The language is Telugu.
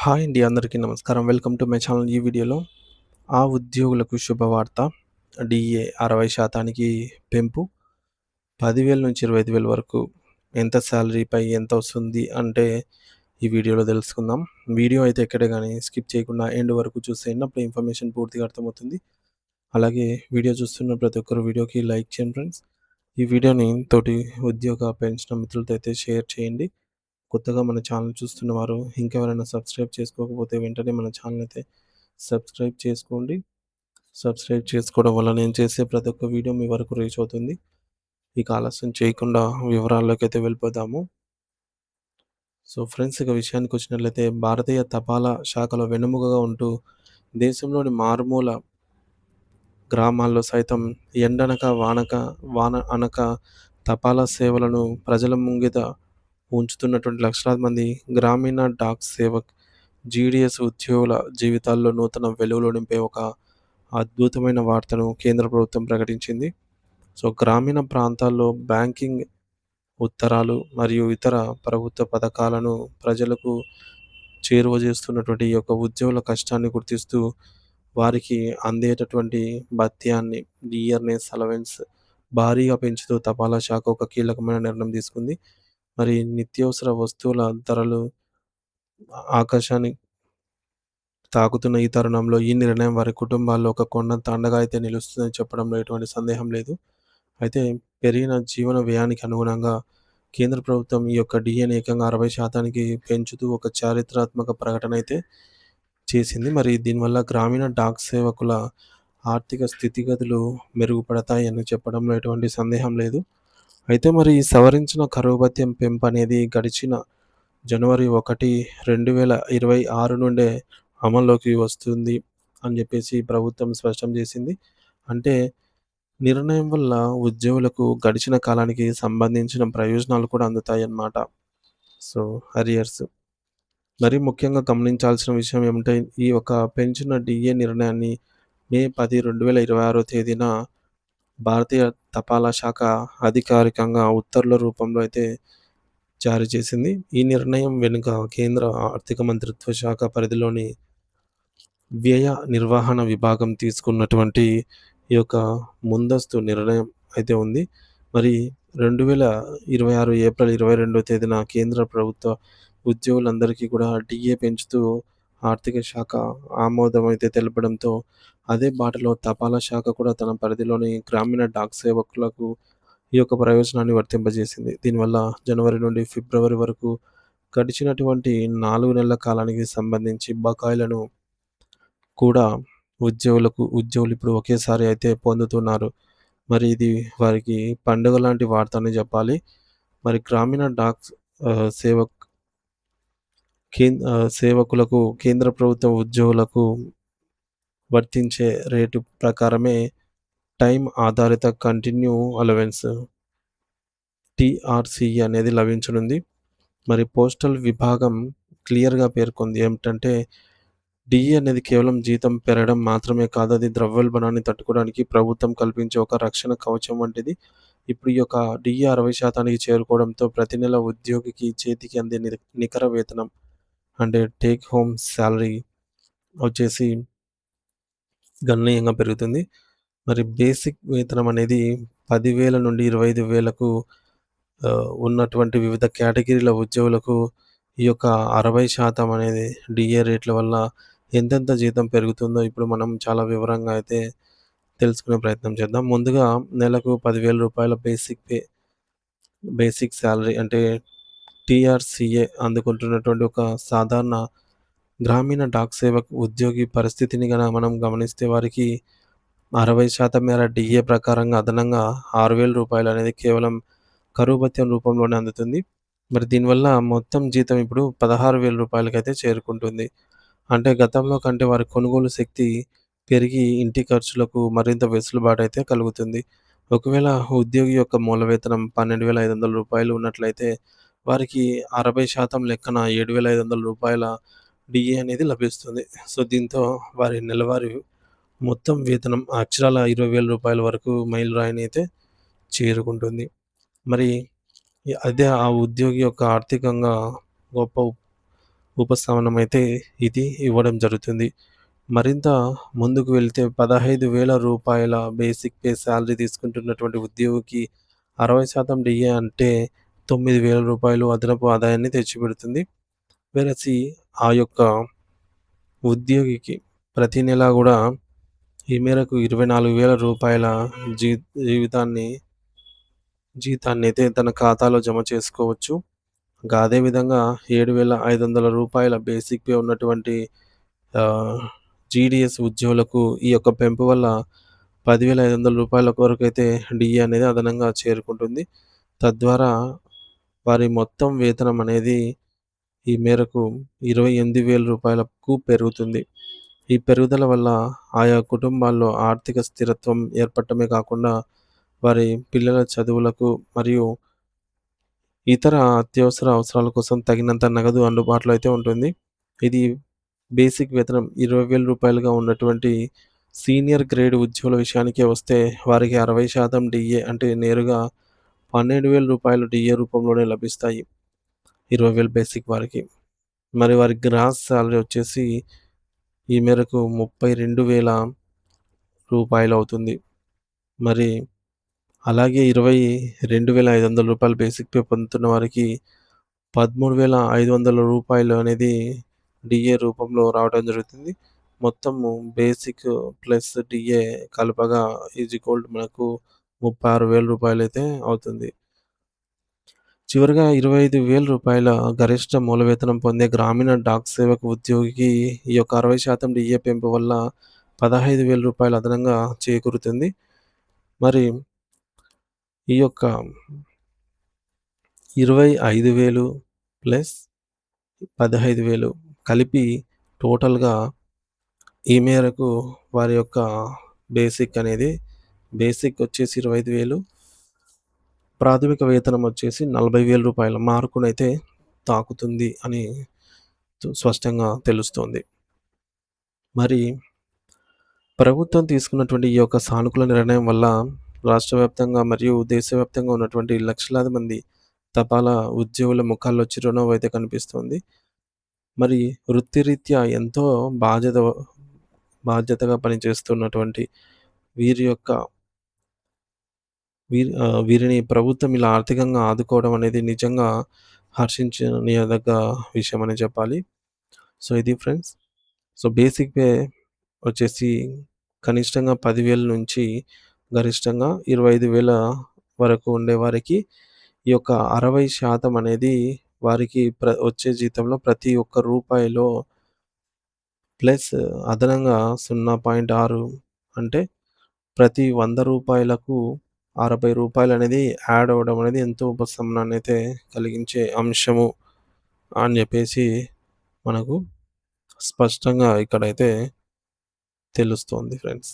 హాయ్ అండి. అందరికీ నమస్కారం. Welcome to my channel. ఈ వీడియోలో ఆ ఉద్యోగులకు శుభవార్త. డీఏ 60% పెంపు. 10,000-25,000 వరకు ఎంత సాలరీపై ఎంతొస్తుంది అంటే ఈ వీడియోలో తెలుసుకుందాం. వీడియో అయితే ఎక్కడే గానీ స్కిప్ చేయకుండా ఎండ్ వరకు చూసేయండి. అప్పుడు ఇన్ఫర్మేషన్ పూర్తిగా అర్థమవుతుంది. అలాగే వీడియో చూస్తున్న ప్రతి ఒక్కరు వీడియోకి లైక్ చేయండి ఫ్రెండ్స్. ఈ వీడియోని తోటి ఉద్యోగ పెన్షన్ మిత్రులతో అయితే షేర్ చేయండి. కొత్తగా మన ఛానల్ చూస్తున్నవారు ఇంకెవరైనా సబ్స్క్రైబ్ చేసుకోకపోతే వెంటనే మన ఛానల్ అయితే సబ్స్క్రైబ్ చేసుకోండి. సబ్స్క్రైబ్ చేసుకోవడం వల్ల నేను చేసే ప్రతి ఒక్క వీడియో మీ వరకు రీచ్ అవుతుంది. ఇక ఆలస్యం చేయకుండా వివరాల్లోకైతే వెళ్ళిపోదాము. సో ఫ్రెండ్స్, ఇక విషయానికొచ్చినట్లయితే భారతీయ తపాలా శాఖలో వెన్నెముకగా ఉంటూ దేశంలోని మారుమూల గ్రామాల్లో సైతం ఎండనక వాన అనక తపాలా సేవలను ప్రజల ముంగిట ఉంచుతున్నటువంటి లక్షలాది మంది గ్రామీణ డాక్ సేవక్ జీడీఎస్ ఉద్యోగుల జీవితాల్లో నూతన వెలుగులు నింపే ఒక అద్భుతమైన వార్తను కేంద్ర ప్రభుత్వం ప్రకటించింది. సో గ్రామీణ ప్రాంతాల్లో బ్యాంకింగ్ ఉత్తరాలు మరియు ఇతర ప్రభుత్వ పథకాలను ప్రజలకు చేరువ చేస్తున్నటువంటి ఈ యొక్క ఉద్యోగుల కష్టాన్ని గుర్తిస్తూ వారికి అందేటటువంటి భత్యాన్ని, ఇయర్‌నెస్ అలవెన్స్ భారీగా పెంచుతూ తపాలా శాఖ ఒక కీలకమైన నిర్ణయం తీసుకుంది. మరి నిత్యావసర వస్తువుల ధరలు ఆకాశాన్ని తాకుతున్న ఈ తరుణంలో ఈ నిర్ణయం వారి కుటుంబాల్లో ఒక కొండంత అండగా అయితే నిలుస్తుందని చెప్పడంలో ఎటువంటి సందేహం లేదు. అయితే పెరిగిన జీవన వ్యయానికి అనుగుణంగా కేంద్ర ప్రభుత్వం ఈ యొక్క డీఏని ఏకంగా 60% పెంచుతూ ఒక చారిత్రాత్మక ప్రకటన అయితే చేసింది. మరి దీనివల్ల గ్రామీణ డాక్ సేవకుల ఆర్థిక స్థితిగతులు మెరుగుపడతాయని చెప్పడంలో ఎటువంటి సందేహం లేదు. అయితే మరి ఈ సవరించిన కరువు భత్యం పెంపనేది గడిచిన జనవరి 1, 2026 నుండే అమల్లోకి వస్తుంది అని చెప్పేసి ప్రభుత్వం స్పష్టం చేసింది. అంటే నిర్ణయం వల్ల ఉద్యోగులకు గడిచిన కాలానికి సంబంధించిన ప్రయోజనాలు కూడా అందుతాయన్నమాట. So arrears. మరి ముఖ్యంగా గమనించాల్సిన విషయం ఏమంటే ఈ యొక్క పెంచిన డీఏ నిర్ణయాన్ని మే 10, 2026 తేదీన భారతీయ తపాలా శాఖ అధికారికంగా ఉత్తర్వుల రూపంలో అయితే జారీ చేసింది. ఈ నిర్ణయం వెనుక కేంద్ర ఆర్థిక మంత్రిత్వ శాఖ పరిధిలోని వ్యయ నిర్వహణ విభాగం తీసుకున్నటువంటి ఈ యొక్క ముందస్తు నిర్ణయం అయితే ఉంది. మరి 2026 ఏప్రిల్ 22 తేదీన కేంద్ర ప్రభుత్వ ఉద్యోగులందరికీ కూడా డీఏ పెంచుతూ ఆర్థిక శాఖ ఆమోదం అయితే తెలపడంతో అదే బాటలో తపాలా శాఖ కూడా తన పరిధిలోని గ్రామీణ డాక్ సేవకులకు ఈ యొక్క ప్రయోజనాన్ని వర్తింపజేసింది. దీనివల్ల జనవరి నుండి ఫిబ్రవరి వరకు గడిచినటువంటి 4 నెలల కాలానికి సంబంధించి బకాయిలను కూడా ఉద్యోగులు ఇప్పుడు ఒకేసారి అయితే పొందుతున్నారు. మరి ఇది వారికి పండుగ లాంటి వార్త అని చెప్పాలి. మరి గ్రామీణ డాక్ సేవక్ సేవకులకు కేంద్ర ప్రభుత్వ ఉద్యోగులకు వర్తించే రేటు ప్రకారమే టైమ్ ఆధారిత కంటిన్యూ అలవెన్స్ టీఆర్‌సీఏ అనేది లభించనుంది. మరి పోస్టల్ విభాగం క్లియర్‌గా పేర్కొంది. ఏమిటంటే డీఏ అనేది కేవలం జీతం పెరగడం మాత్రమే కాదు. అది ద్రవ్యోల్బణాన్ని తట్టుకోవడానికి ప్రభుత్వం కల్పించే ఒక రక్షణ కవచం వంటిది. ఇప్పుడు ఈ యొక్క డీఏ 60% చేరుకోవడంతో ప్రతి నెల ఉద్యోగికి చేతికి అందే నికర వేతనం అంటే టేక్ హోమ్ సాలరీ వచ్చేసి గణనీయంగా పెరుగుతుంది. మరి బేసిక్ వేతనం అనేది 10,000 నుండి 25,000కు ఉన్నటువంటి వివిధ కేటగిరీల ఉద్యోగులకు ఈ యొక్క 60% అనేది డీఏ రేట్ల వల్ల ఎంతెంత జీతం పెరుగుతుందో ఇప్పుడు మనం చాలా వివరంగా అయితే తెలుసుకునే ప్రయత్నం చేద్దాం. ముందుగా నెలకు రూ. 10,000 బేసిక్ సాలరీ అంటే టీఆర్‌సీఏ అందుకుంటున్నటువంటి ఒక సాధారణ గ్రామీణ డాక్ సేవక్ ఉద్యోగి పరిస్థితిని మనం గమనిస్తే వారికి 60% మేర డీఏ ప్రకారంగా అదనంగా రూ. 6,000 అనేది కేవలం కరువు భత్యం రూపంలోనే అందుతుంది. మరి దీనివల్ల మొత్తం జీతం ఇప్పుడు రూ. 16,000కైతే చేరుకుంటుంది. అంటే గతంలో కంటే వారి కొనుగోలు శక్తి పెరిగి ఇంటి ఖర్చులకు మరింత వెసులుబాటైతే కలుగుతుంది. ఒకవేళ ఉద్యోగి యొక్క మూల వేతనం రూ. 12,500 ఉన్నట్లయితే వారికి 60% లెక్కన రూ. 7,500 డీఏ అనేది లభిస్తుంది. సో దీంతో వారి నెలవారీ మొత్తం వేతనం అక్షరాల రూ. 20,000 వరకు మైలురాయిని అయితే చేరుకుంటుంది. మరి అదే ఆ ఉద్యోగి యొక్క ఆర్థికంగా గొప్ప ఉపశమనం అయితే ఇది ఇవ్వడం జరుగుతుంది. మరింత ముందుకు వెళ్తే రూ. 15,000 బేసిక్ పే సాలరీ తీసుకుంటున్నటువంటి ఉద్యోగికి 60% డిఏ అంటే రూ. 9,000 అదనపు ఆదాయాన్ని తెచ్చిపెడుతుంది. వేరసి ఆ యొక్క ఉద్యోగికి ప్రతి నెలా గూడా ఈ మేరకు రూ. 24,000 జీ జీవితాన్ని జీతాన్నయితే తన ఖాతాలో జమ చేసుకోవచ్చు. ఇంకా అదే విధంగా రూ. 7,500 బేసిక్ పే ఉన్నటువంటి ఆహ్, జీడీఎస్ ఉద్యోగులకు ఈ యొక్క పెంపు వల్ల రూ. 10,500 వరకైతే డీఏ అనేది అదనంగా చేరుకుంటుంది. తద్వారా వారి మొత్తం వేతనం అనేది ఈ మేరకు రూ. 28,000కు పెరుగుతుంది. ఈ పెరుగుదల వల్ల ఆయా కుటుంబాల్లో ఆర్థిక స్థిరత్వం ఏర్పడటమే కాకుండా వారి పిల్లల చదువులకు మరియు ఇతర అత్యవసర అవసరాల కోసం తగినంత నగదు అందుబాటులో అయితే ఉంటుంది. ఇది బేసిక్ వేతనం రూ. 20,000గా ఉన్నటువంటి సీనియర్ గ్రేడ్ ఉద్యోగుల విషయానికే వస్తే వారికి 60% డీఏ అంటే నేరుగా రూ. 12,000 డీఏ రూపంలోనే లభిస్తాయి. 20,000 బేసిక్ వారికి. మరి వారి గ్రాస్ సాలరీ వచ్చేసి ఈ మేరకు రూ. 32,000 అవుతుంది. మరి అలాగే రూ. 22,500 బేసిక్ పే పొందుతున్న వారికి రూ. 13,500 అనేది డీఏ రూపంలో రావడం జరుగుతుంది. మొత్తము బేసిక్ ప్లస్ డీఏ కలపగా మనకు రూ. 36,000 అయితే అవుతుంది. చివరగా రూ. 25,000 గరిష్ట మూల వేతనం పొందే గ్రామీణ డాక్ సేవక ఉద్యోగికి ఈ యొక్క 60% డీఏ పెంపు వల్ల రూ. 15,000 అదనంగా చేకూరుతుంది. మరి ఈ యొక్క 25,000 ప్లస్ 15,000 కలిపి టోటల్‌గా ఈ మేరకు వారి యొక్క బేసిక్ వచ్చేసి 25,000 ప్రాథమిక వేతనం వచ్చేసి రూ. 40,000 మార్కునైతే తాకుతుంది అని స్పష్టంగా తెలుస్తోంది. మరి ప్రభుత్వం తీసుకున్నటువంటి ఈ యొక్క సానుకూల నిర్ణయం వల్ల రాష్ట్ర వ్యాప్తంగా మరియు దేశవ్యాప్తంగా ఉన్నటువంటి లక్షలాది మంది తపాలా ఉద్యోగుల ముఖాల్లో చిరునవ్వు అయితే కనిపిస్తోంది. మరి వృత్తిరీత్యా ఎంతో బాధ్యతగా పనిచేస్తున్నటువంటి వీరి యొక్క వీరిని ప్రభుత్వం ఇలా ఆర్థికంగా ఆదుకోవడం అనేది నిజంగా హర్షించనీయదగ్గ విషయం అనే చెప్పాలి. సో, ఇది ఫ్రెండ్స్. సో, బేసిక్ పే వచ్చేసి కనిష్టంగా 10,000 నుంచి గరిష్టంగా 25,000 వరకు ఉండేవారికి ఈ యొక్క 60% అనేది వారికి వచ్చే జీతంలో ప్రతి ఒక్క రూపాయిలో ప్లస్ అదనంగా 0.6 అంటే ప్రతి రూ. 100కు రూ. 60 అనేది యాడ్ అవ్వడం అనేది ఎంతో ఉపశమనాన్నయితే కలిగించే అంశము అని చెప్పేసి మనకు స్పష్టంగా ఇక్కడైతే తెలుస్తోంది ఫ్రెండ్స్.